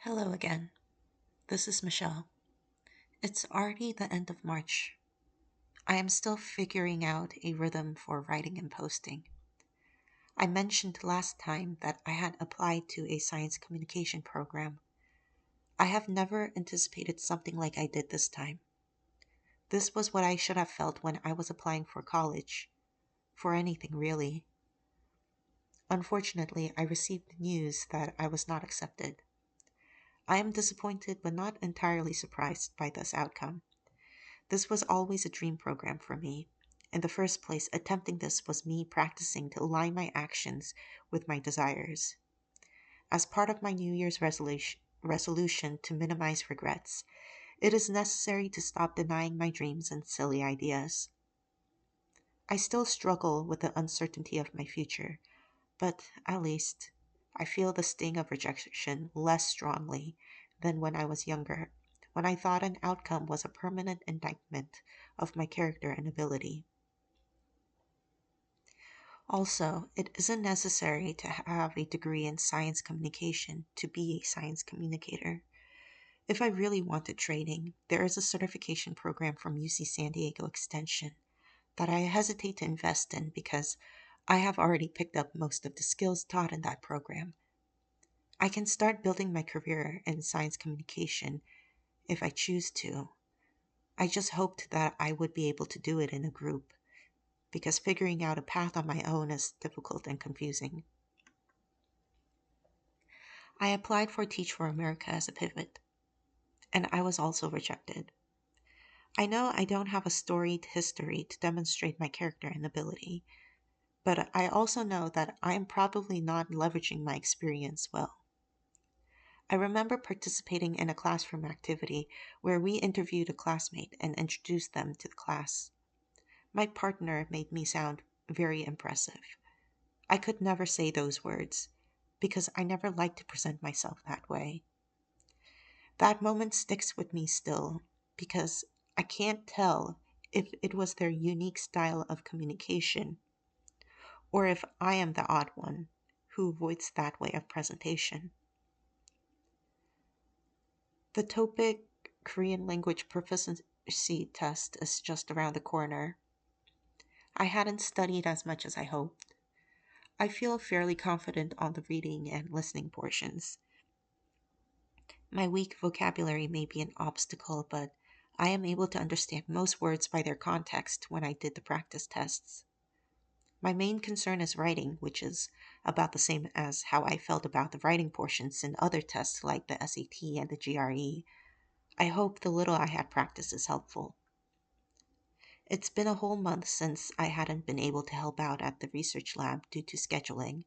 Hello again. This is Michelle. It's already the end of March. I am still figuring out a rhythm for writing and posting. I mentioned last time that I had applied to a science communication program. I have never anticipated something like I did this time. This was what I should have felt when I was applying for college, for anything really. Unfortunately, I received news that I was not accepted. I am disappointed but not entirely surprised by this outcome. This was always a dream program for me. In the first place, attempting this was me practicing to align my actions with my desires. As part of my New Year's resolution to minimize regrets, it is necessary to stop denying my dreams and silly ideas. I still struggle with the uncertainty of my future, but at least I feel the sting of rejection less strongly than when I was younger, when I thought an outcome was a permanent indictment of my character and ability. Also, it isn't necessary to have a degree in science communication to be a science communicator. If I really wanted training, there is a certification program from UC San Diego Extension that I hesitate to invest in because I have already picked up most of the skills taught in that program. I can start building my career in science communication if I choose to. I just hoped that I would be able to do it in a group, because figuring out a path on my own is difficult and confusing. I applied for Teach for America as a pivot, and I was also rejected. I know I don't have a storied history to demonstrate my character and ability, but I also know that I am probably not leveraging my experience well. I remember participating in a classroom activity where we interviewed a classmate and introduced them to the class. My partner made me sound very impressive. I could never say those words because I never liked to present myself that way. That moment sticks with me still because I can't tell if it was their unique style of communication or if I am the odd one who avoids that way of presentation. The TOPIC Korean language proficiency test is just around the corner. I hadn't studied as much as I hoped. I feel fairly confident on the reading and listening portions. My weak vocabulary may be an obstacle, but I am able to understand most words by their context when I did the practice tests. My main concern is writing, which is about the same as how I felt about the writing portions in other tests like the SAT and the GRE. I hope the little I had practiced is helpful. It's been a whole month since I hadn't been able to help out at the research lab due to scheduling.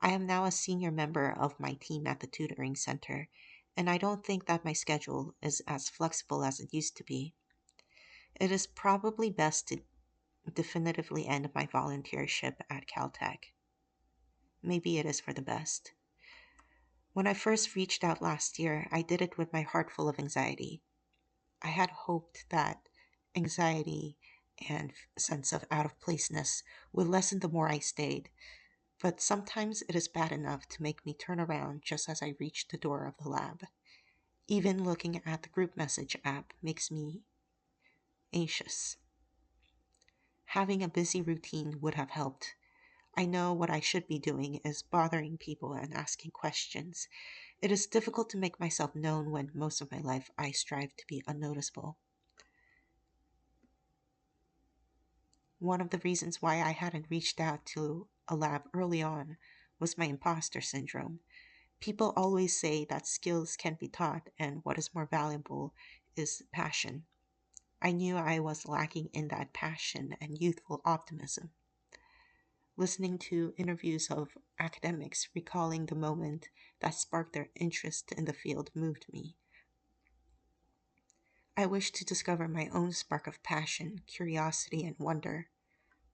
I am now a senior member of my team at the tutoring center, and I don't think that my schedule is as flexible as it used to be. It is probably best to definitively end my volunteership at Caltech. Maybe it is for the best. When I first reached out last year, I did it with my heart full of anxiety. I had hoped that anxiety and sense of out of placeness would lessen the more I stayed, but sometimes it is bad enough to make me turn around just as I reach the door of the lab. Even looking at the group message app makes me anxious. Having a busy routine would have helped. I know what I should be doing is bothering people and asking questions. It is difficult to make myself known when most of my life I strive to be unnoticeable. One of the reasons why I hadn't reached out to a lab early on was my imposter syndrome. People always say that skills can be taught, and what is more valuable is passion. I knew I was lacking in that passion and youthful optimism. Listening to interviews of academics recalling the moment that sparked their interest in the field moved me. I wish to discover my own spark of passion, curiosity, and wonder.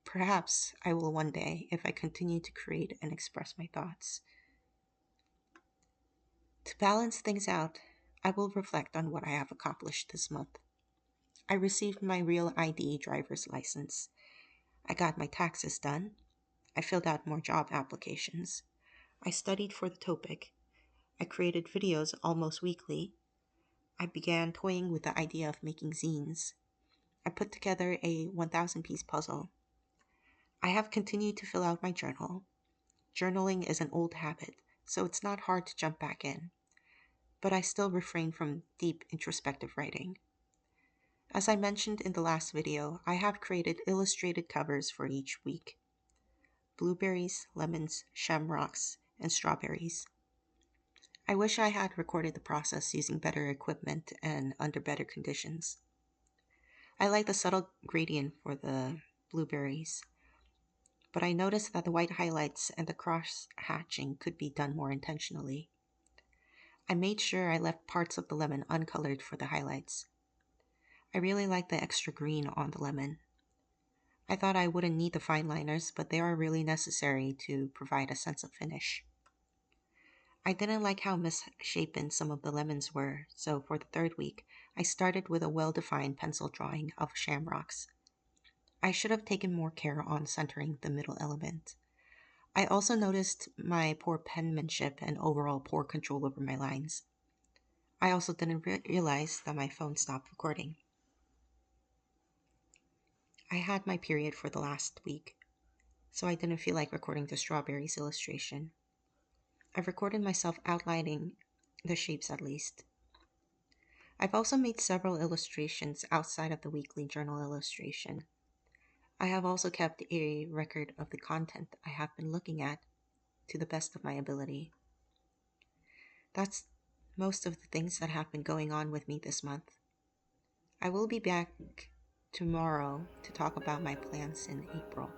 Perhaps I will one day if I continue to create and express my thoughts. To balance things out, I will reflect on what I have accomplished this month. I received my real ID driver's license. I got my taxes done. I filled out more job applications. I studied for the TOPIC. I created videos almost weekly. I began toying with the idea of making zines. I put together a 1,000-piece puzzle. I have continued to fill out my journal. Journaling is an old habit, so it's not hard to jump back in, but I still refrain from deep introspective writing. As I mentioned in the last video, I have created illustrated covers for each week: blueberries, lemons, shamrocks, and strawberries. I wish I had recorded the process using better equipment and under better conditions. I like the subtle gradient for the blueberries, but I noticed that the white highlights and the cross hatching could be done more intentionally. I made sure I left parts of the lemon uncolored for the highlights. I really like the extra green on the lemon. I thought I wouldn't need the fine liners, but they are really necessary to provide a sense of finish. I didn't like how misshapen some of the lemons were, so for the third week, I started with a well-defined pencil drawing of shamrocks. I should have taken more care on centering the middle element. I also noticed my poor penmanship and overall poor control over my lines. I also didn't realize that my phone stopped recording. I had my period for the last week, so I didn't feel like recording the strawberries illustration. I've recorded myself outlining the shapes at least. I've also made several illustrations outside of the weekly journal illustration. I have also kept a record of the content I have been looking at to the best of my ability. That's most of the things that have been going on with me this month. I will be back tomorrow to talk about my plans in April.